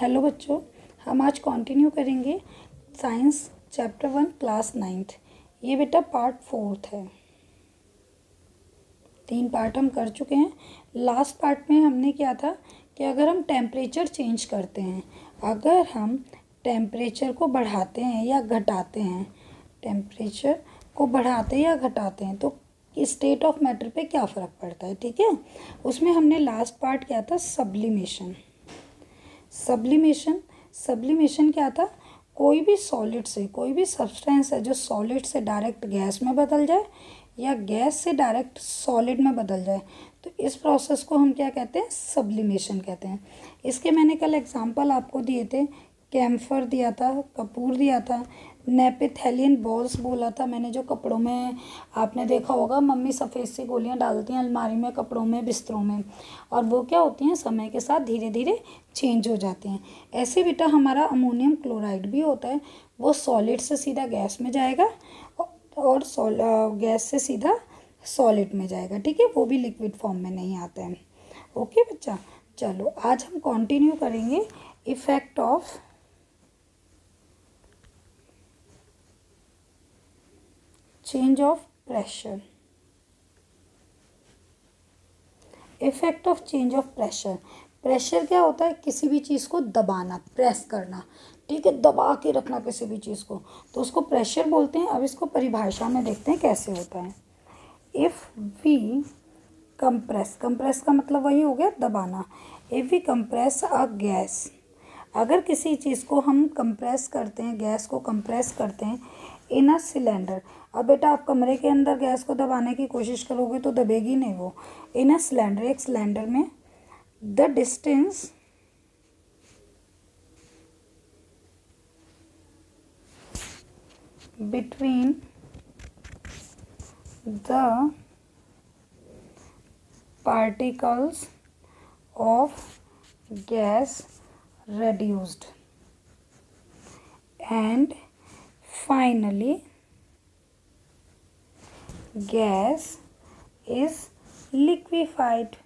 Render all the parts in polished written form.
Hello बच्चों, हम आज कंटिन्यू करेंगे साइंस चैप्टर 1 क्लास 9th। ये बेटा पार्ट 4 है। 3 पार्ट हम कर चुके हैं। लास्ट पार्ट में हमने क्या था कि अगर हम टेम्परेचर चेंज करते हैं, अगर हम टेम्परेचर को बढ़ाते हैं या घटाते हैं, टेम्परेचर को बढ़ाते या घटाते हैं तो स्टेट ऑफ मैटर पे क्या फ़र्क पड़ता है। ठीक है, उसमें हमने लास्ट पार्ट क्या था, सब्लिमेशन। सब्लिमेशन क्या था, कोई भी सॉलिड से, कोई भी सब्सटेंस है जो सॉलिड से डायरेक्ट गैस में बदल जाए या गैस से डायरेक्ट सॉलिड में बदल जाए, तो इस प्रोसेस को हम क्या कहते हैं, सब्लिमेशन कहते हैं। इसके मैंने कल एग्जांपल आपको दिए थे, कैम्फर दिया था, कपूर दिया था, नेपेथेलियन बॉल्स बोला था मैंने, जो कपड़ों में आपने देखा होगा मम्मी सफ़ेद सी गोलियां डालती हैं अलमारी में, कपड़ों में, बिस्तरों में, और वो क्या होती हैं, समय के साथ धीरे धीरे चेंज हो जाते हैं। ऐसे बेटा हमारा अमोनियम क्लोराइड भी होता है, वो सॉलिड से सीधा गैस में जाएगा और गैस से सीधा सॉलिड में जाएगा। ठीक है, वो भी लिक्विड फॉर्म में नहीं आता है। ओके बच्चा, चलो आज हम कंटिन्यू करेंगे effect of change of pressure. Effect of change of pressure. Pressure क्या होता है, किसी भी चीज़ को दबाना, प्रेस करना। ठीक है, दबा के रखना किसी भी चीज़ को, तो उसको प्रेशर बोलते हैं। अब इसको परिभाषा में देखते हैं कैसे होता है। इफ़ वी कंप्रेस, कंप्रेस का मतलब वही हो गया दबाना। If we compress a gas, अगर किसी चीज़ को हम कंप्रेस करते हैं, गैस को कंप्रेस करते हैं इन अ सिलेंडर। अब बेटा आप कमरे के अंदर गैस को दबाने की कोशिश करोगे तो दबेगी नहीं वो। इन अ सिलेंडर, एक सिलेंडर में, the distance between the particles of gas reduced and finally gas is liquefied।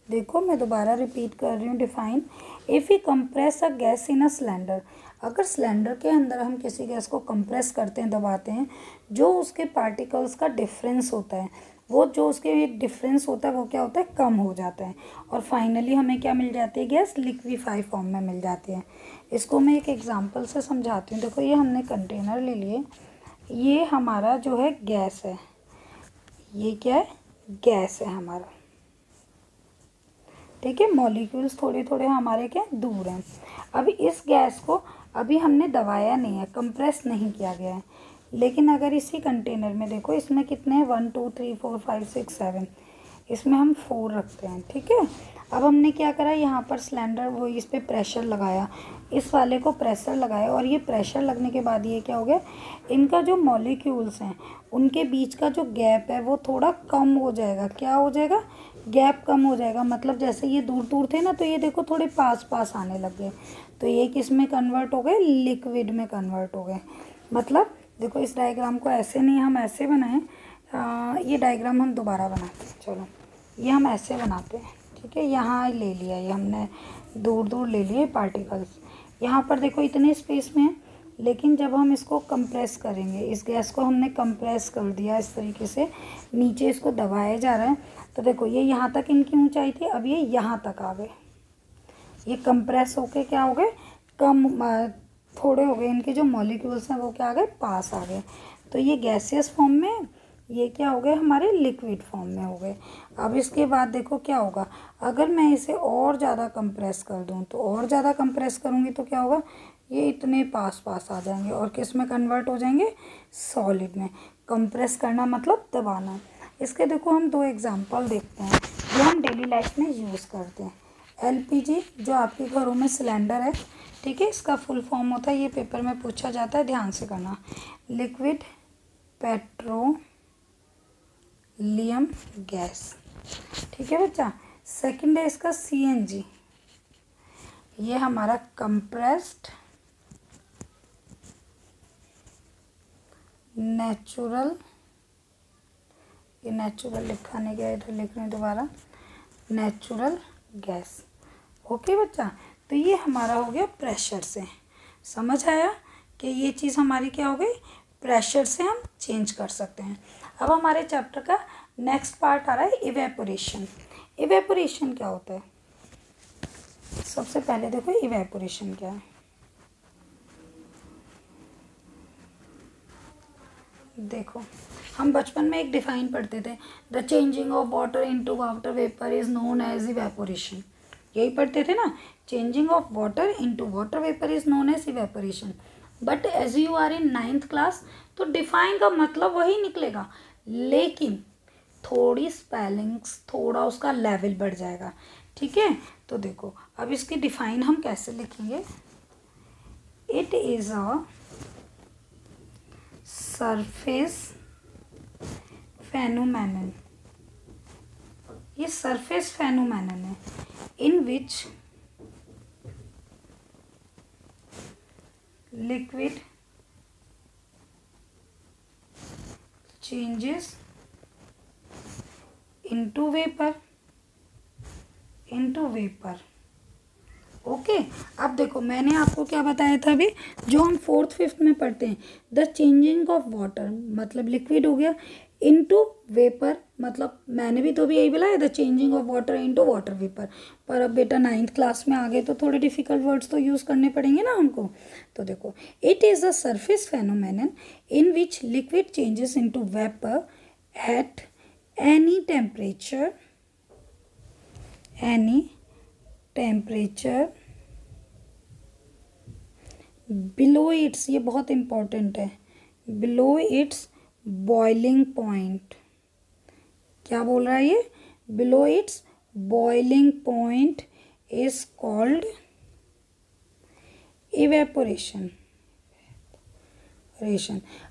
देखो मैं दोबारा रिपीट कर रही हूँ। Define, if we compress a gas in a cylinder, अगर सिलेंडर के अंदर हम किसी गैस को कंप्रेस करते हैं, दबाते हैं, जो उसके पार्टिकल्स का डिफरेंस होता है, वो जो उसके एक डिफरेंस होता है वो क्या होता है, कम हो जाता है, और फाइनली हमें क्या मिल जाती है, गैस लिक्विफाई फॉर्म में मिल जाती है। इसको मैं एक एग्जांपल से समझाती हूँ। देखो ये हमने कंटेनर ले लिए, ये हमारा जो है गैस है, ये क्या है, गैस है हमारा। ठीक है, मॉलिक्यूल्स थोड़े थोड़े हमारे क्या दूर हैं। अभी इस गैस को अभी हमने दबाया नहीं है, कंप्रेस नहीं किया गया है, लेकिन अगर इसी कंटेनर में देखो, इसमें कितने हैं, 1 2 3 4 5 6 7, इसमें हम 4 रखते हैं। ठीक है, अब हमने क्या करा, यहाँ पर सिलेंडर वो इस पर प्रेशर लगाया, इस वाले को प्रेशर लगाया, और ये प्रेशर लगने के बाद ये क्या हो गया, इनका जो मॉलिक्यूल्स हैं उनके बीच का जो गैप है वो थोड़ा कम हो जाएगा। क्या हो जाएगा, गैप कम हो जाएगा। मतलब जैसे ये दूर दूर थे ना, तो ये देखो थोड़े पास पास आने लग गए, तो ये किस में कन्वर्ट हो गए, लिक्विड में कन्वर्ट हो गए। मतलब देखो इस डायग्राम को ऐसे नहीं, हम ऐसे बनाएं, ये डायग्राम हम दोबारा बनाते हैं। चलो ये हम ऐसे बनाते हैं। ठीक है, यहाँ ले लिया, ये हमने दूर दूर ले लिए पार्टिकल्स, यहाँ पर देखो इतने स्पेस में है, लेकिन जब हम इसको कंप्रेस करेंगे, इस गैस को हमने कंप्रेस कर दिया इस तरीके से, नीचे इसको दबाया जा रहा है, तो देखो ये यहाँ तक इनकी ऊंचाई थी, अब ये यहाँ तक आ गए, ये कंप्रेस होके क्या हो गए, कम थोड़े हो गए, इनके जो मॉलिक्यूल्स हैं वो क्या आ गए, पास आ गए, तो ये गैसियस फॉर्म में, ये क्या हो गए, हमारे लिक्विड फॉर्म में हो गए। अब इसके बाद देखो क्या होगा, अगर मैं इसे और ज़्यादा कंप्रेस कर दूं, तो और ज़्यादा कंप्रेस करूँगी तो क्या होगा, ये इतने पास पास आ जाएंगे और किस में कन्वर्ट हो जाएंगे, सॉलिड में। कंप्रेस करना मतलब दबाना। इसके देखो हम 2 एग्जांपल देखते हैं जो हम डेली लाइफ में यूज़ करते हैं। एलपीजी जो आपके घरों में सिलेंडर है, ठीक है, इसका फुल फॉर्म होता है, ये पेपर में पूछा जाता है, ध्यान से करना, लिक्विड पेट्रोलियम गैस। ठीक है बच्चा। सेकंड है इसका सीएनजी, ये हमारा कंप्रेस्ड नेचुरल, ये नेचुरल लिखा नहीं गया, इधर लिख रहे हैं दोबारा, नेचुरल गैस। ओके बच्चा, तो ये हमारा हो गया प्रेशर से। समझ आया कि ये चीज़ हमारी क्या हो गई, प्रेशर से हम चेंज कर सकते हैं। अब हमारे चैप्टर का नेक्स्ट पार्ट आ रहा है इवेपोरेशन। इवेपोरेशन क्या होता है? सबसे पहले देखो इवेपोरेशन क्या है। देखो हम बचपन में एक डिफाइन पढ़ते थे, the changing of water into water vapour is known as evaporation. यही पढ़ते थे ना, changing of water into water vapour is known as evaporation. But as you are in 9th class तो डिफाइन का मतलब वही निकलेगा, लेकिन थोड़ी स्पेलिंग्स, थोड़ा उसका लेवल बढ़ जाएगा। ठीक है, तो देखो अब इसकी डिफाइन हम कैसे लिखेंगे। It is a surface phenomenon, ये सरफेस फेनोमेनन है in which liquid changes into vapour, okay. अब देखो मैंने आपको क्या बताया था अभी, जो हम 4th 5th में पढ़ते हैं, द चेंजिंग ऑफ वाटर मतलब लिक्विड हो गया, इनटू वेपर मतलब मैंने भी तो अभी यही बोला है, the changing of water into water vapour. पर अब बेटा 9th क्लास में आ गए तो थोड़े डिफिकल्ट वर्ड्स तो यूज़ करने पड़ेंगे ना हमको। तो देखो it is a surface phenomenon in which liquid changes into vapour at any temperature below it's, ये बहुत इम्पॉर्टेंट है, बिलो इट्स बॉइलिंग पॉइंट। क्या बोल रहा है ये, below it's boiling point is called evaporation.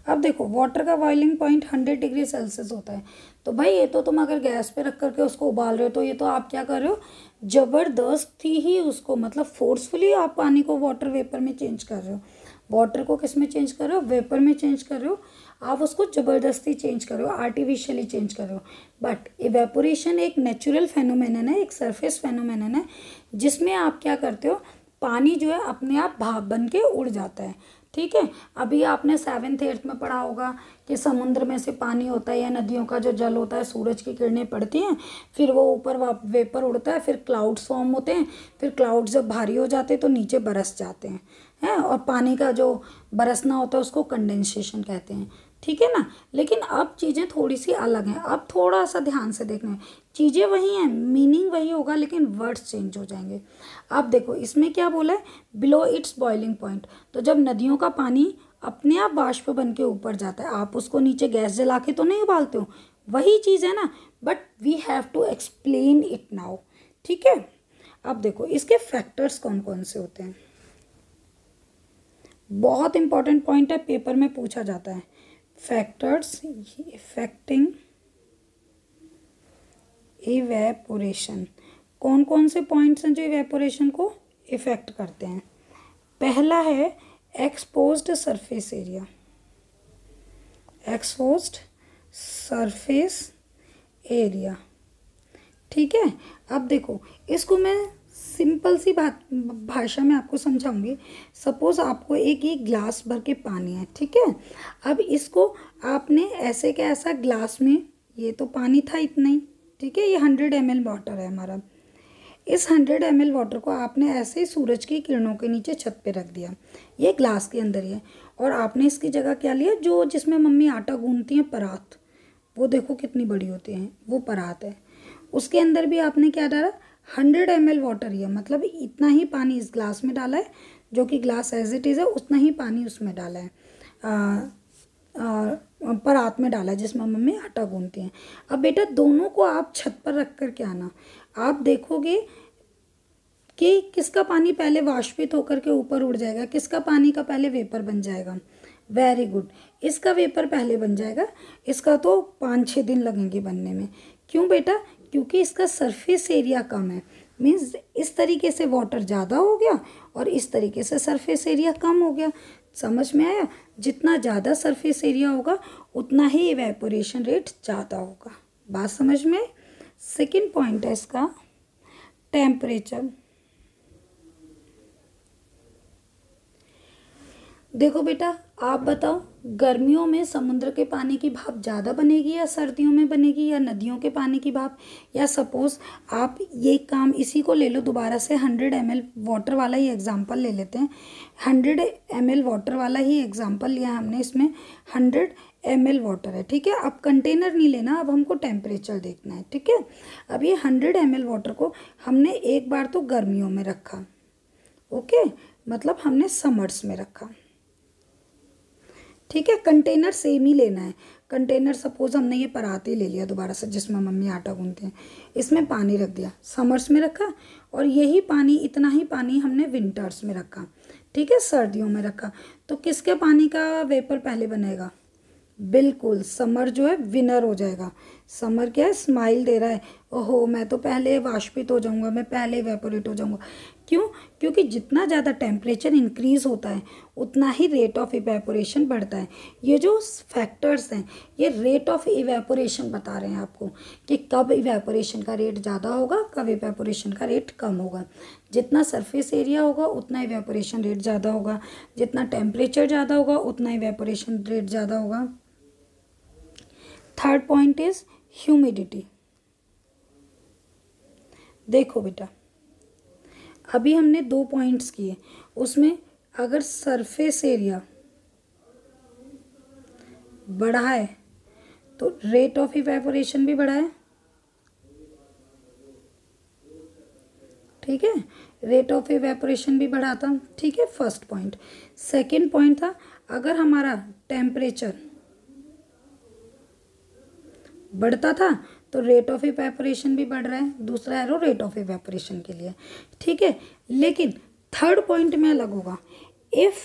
अब देखो वाटर का बॉइलिंग पॉइंट 100 डिग्री सेल्सियस होता है, तो भाई ये तो तुम अगर गैस पे रख करके उसको उबाल रहे हो तो ये तो आप क्या कर रहे हो, ज़बरदस्ती ही उसको मतलब फोर्सफुली आप पानी को वाटर वेपर में चेंज कर रहे हो। वाटर को किस में चेंज कर रहे हो, वेपर में चेंज कर रहे हो। आप उसको ज़बरदस्ती चेंज कर रहे हो, आर्टिफिशियली चेंज कर रहे हो। बट इवेपोरेशन एक नेचुरल फेनोमेनन है, एक सरफेस फेनोमेनन है, जिसमें आप क्या करते हो, पानी जो है अपने आप भाप बन के उड़ जाता है। ठीक है, अभी आपने 7th 8th में पढ़ा होगा कि समुद्र में से पानी होता है या नदियों का जो जल होता है, सूरज की किरणें पड़ती हैं, फिर वो ऊपर वेपर उड़ता है, फिर क्लाउड्स फॉर्म होते हैं, फिर क्लाउड्स जब भारी हो जाते हैं तो नीचे बरस जाते हैं और पानी का जो बरसना होता है उसको कंडेंसेशन कहते हैं। ठीक है ना, लेकिन अब चीज़ें थोड़ी सी अलग हैं, अब थोड़ा सा ध्यान से देखना है, चीज़ें वही हैं, मीनिंग वही होगा, लेकिन वर्ड्स चेंज हो जाएंगे। अब देखो इसमें क्या बोला है, बिलो इट्स बॉइलिंग पॉइंट, तो जब नदियों का पानी अपने आप बाष्प बन के ऊपर जाता है, आप उसको नीचे गैस जला के तो नहीं उबालते हो, वही चीज़ है ना, but we have to explain it now. ठीक है, अब देखो इसके फैक्टर्स कौन कौन से होते हैं, बहुत इंपॉर्टेंट पॉइंट है, पेपर में पूछा जाता है। फैक्टर्स इफेक्टिंग इवेपोरेशन, कौन कौन से पॉइंट्स हैं जो इवेपोरेशन को इफेक्ट करते हैं। पहला है exposed surface area, exposed surface area. ठीक है, अब देखो इसको मैं सिंपल सी भाषा में आपको समझाऊंगी। सपोज आपको एक ये ग्लास भर के पानी है, ठीक है, अब इसको आपने ऐसे के ऐसा ग्लास में, ये तो पानी था इतना ही, ठीक है, ये 100 ml वाटर है हमारा, इस 100 ml वाटर को आपने ऐसे ही सूरज की किरणों के नीचे छत पे रख दिया, ये ग्लास के अंदर ही है, और आपने इसकी जगह क्या लिया, जो जिसमें मम्मी आटा गूंथती हैं परात, वो देखो कितनी बड़ी होती हैं, वो परात है, उसके अंदर भी आपने क्या डाला, 100 ml वाटर ही है, मतलब इतना ही पानी इस ग्लास में डाला है, जो कि ग्लास एज इट इज़ है, उतना ही पानी उसमें डाला है, परात में डाला है जिसमें मम्मी आटा गूंथती हैं। अब बेटा दोनों को आप छत पर रख कर के आना, आप देखोगे कि किसका पानी पहले वाष्पित होकर के ऊपर उड़ जाएगा, किसका पानी का पहले वेपर बन जाएगा। वेरी गुड, इसका वेपर पहले बन जाएगा, इसका तो 5-6 दिन लगेंगे बनने में। क्यों बेटा, क्योंकि इसका सरफेस एरिया कम है, मीन्स इस तरीके से वाटर ज़्यादा हो गया और इस तरीके से सरफेस एरिया कम हो गया। समझ में आया, जितना ज़्यादा सरफेस एरिया होगा उतना ही इवेपोरेशन रेट ज़्यादा होगा। बात समझ में आई। सेकेंड पॉइंट है इसका टेम्परेचर। देखो बेटा, आप बताओ, गर्मियों में समुद्र के पानी की भाप ज़्यादा बनेगी या सर्दियों में बनेगी, या नदियों के पानी की भाप, या सपोज आप ये काम इसी को ले लो दोबारा से 100 ml वाटर वाला ही एग्जांपल ले लेते हैं। 100 ml वाटर वाला ही एग्जांपल लिया हमने, इसमें 100 ml वाटर है, ठीक है। अब कंटेनर नहीं लेना, अब हमको टेम्परेचर देखना है, ठीक है। अब ये 100 ml वाटर को हमने एक बार तो गर्मियों में रखा, ओके, मतलब हमने समर्स में रखा, ठीक है। कंटेनर सेम ही लेना है। कंटेनर सपोज हमने ये परात ही ले लिया दोबारा से जिसमें मम्मी आटा गूंथते हैं, इसमें पानी रख दिया, समर्स में रखा, और यही पानी, इतना ही पानी हमने विंटर्स में रखा, ठीक है, सर्दियों में रखा। तो किसके पानी का वेपर पहले बनेगा? बिल्कुल समर जो है विनर हो जाएगा। समर क्या है, स्माइल दे रहा है, ओहो मैं तो पहले वाष्पित हो जाऊंगा, मैं पहले इवेपोरेट हो जाऊंगा। क्यों? क्योंकि जितना ज़्यादा टेम्परेचर इंक्रीज होता है उतना ही रेट ऑफ इवेपोरेशन बढ़ता है। ये जो फैक्टर्स हैं ये रेट ऑफ इवेपोरेशन बता रहे हैं आपको कि कब इवेपोरेशन का रेट ज़्यादा होगा, कब इवेपोरेशन का रेट कम होगा। जितना सरफेस एरिया होगा उतना इवेपोरेशन रेट ज़्यादा होगा, जितना टेम्परेचर ज़्यादा होगा उतना इवेपोरेशन रेट ज़्यादा होगा। Third point is humidity. देखो बेटा, अभी हमने 2 पॉइंट्स किए, उसमें अगर सरफेस एरिया बढ़ा है तो रेट ऑफ इवेपोरेशन भी बढ़ा है, ठीक है, रेट ऑफ इवेपोरेशन भी बढ़ा था, ठीक है, फर्स्ट पॉइंट। सेकंड पॉइंट था, अगर हमारा टेम्परेचर बढ़ता था तो रेट ऑफ इवेपोरेशन भी बढ़ रहा है, दूसरा एरो रेट ऑफ इवेपोरेशन के लिए, ठीक है। लेकिन थर्ड पॉइंट में अलग होगा, if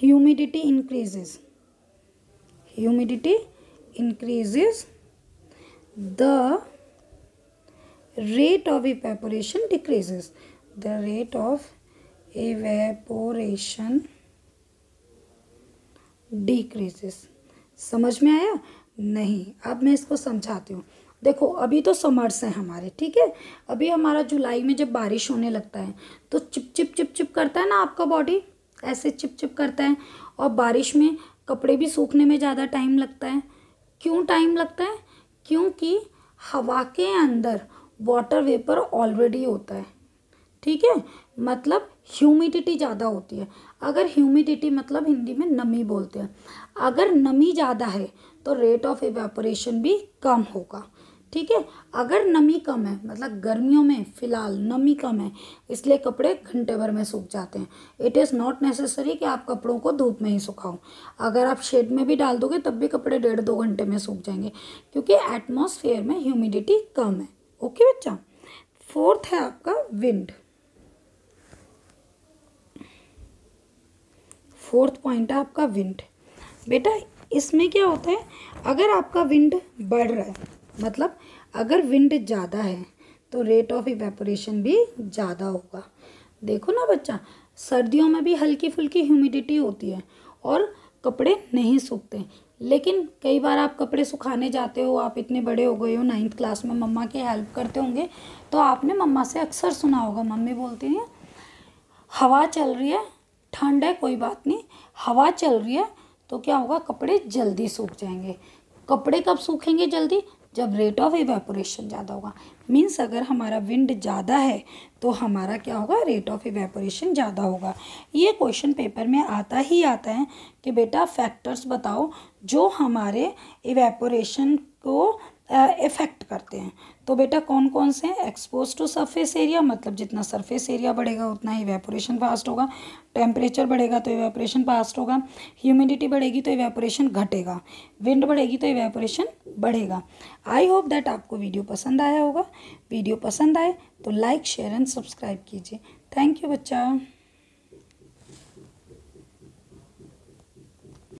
humidity increases, humidity increases the rate of evaporation decreases, the rate of evaporation decreases। समझ में आया? नहीं, अब मैं इसको समझाती हूँ। देखो अभी तो समर्स हैं हमारे, ठीक है, अभी हमारा जुलाई में जब बारिश होने लगता है तो चिप चिप चिप चिप करता है ना आपका बॉडी, ऐसे चिप चिप करता है, और बारिश में कपड़े भी सूखने में ज़्यादा टाइम लगता है। क्यों टाइम लगता है? क्योंकि हवा के अंदर वाटर वेपर ऑलरेडी होता है, ठीक है, मतलब ह्यूमिडिटी ज़्यादा होती है। अगर ह्यूमिडिटी मतलब हिंदी में नमी बोलते हैं, अगर नमी ज़्यादा है तो रेट ऑफ इवेपोरेशन भी कम होगा, ठीक है। अगर नमी कम है, मतलब गर्मियों में फ़िलहाल नमी कम है इसलिए कपड़े घंटे भर में सूख जाते हैं। इट इज़ नॉट नेसेसरी कि आप कपड़ों को धूप में ही सुखाओ, अगर आप शेड में भी डाल दोगे तब भी कपड़े 1.5-2 घंटे में सूख जाएंगे, क्योंकि एटमॉस्फेयर में ह्यूमिडिटी कम है। ओके बच्चा। फोर्थ है आपका विंड। फोर्थ पॉइंट है आपका विंड। बेटा इसमें क्या होता है, अगर आपका विंड बढ़ रहा है, मतलब अगर विंड ज़्यादा है तो रेट ऑफ इवेपोरेशन भी ज़्यादा होगा। देखो ना बच्चा, सर्दियों में भी हल्की फुल्की ह्यूमिडिटी होती है और कपड़े नहीं सूखते, लेकिन कई बार आप कपड़े सुखाने जाते हो, आप इतने बड़े हो गए हो, 9th क्लास में मम्मा की हेल्प करते होंगे, तो आपने मम्मा से अक्सर सुना होगा, मम्मी बोलती हैं हवा चल रही है, ठंड है कोई बात नहीं, हवा चल रही है तो क्या होगा, कपड़े जल्दी सूख जाएंगे। कपड़े कब सूखेंगे जल्दी? जब रेट ऑफ इवेपोरेशन ज़्यादा होगा। मीन्स अगर हमारा विंड ज़्यादा है तो हमारा क्या होगा, रेट ऑफ इवेपोरेशन ज़्यादा होगा। ये क्वेश्चन पेपर में आता ही आता है कि बेटा फैक्टर्स बताओ जो हमारे इवेपोरेशन को इफ़ेक्ट करते हैं। तो बेटा कौन कौन से हैं? एक्सपोज टू सरफेस एरिया, मतलब जितना सरफेस एरिया बढ़ेगा उतना ही इवेपोरेशन फास्ट होगा। टेम्परेचर बढ़ेगा तो इवेपोरेशन फास्ट होगा। ह्यूमिडिटी बढ़ेगी तो इवेपोरेशन घटेगा। विंड बढ़ेगी तो इवेपोरेशन बढ़ेगा। आई होप दैट आपको वीडियो पसंद आया होगा। वीडियो पसंद आए तो लाइक शेयर एंड सब्सक्राइब कीजिए। थैंक यू बच्चा।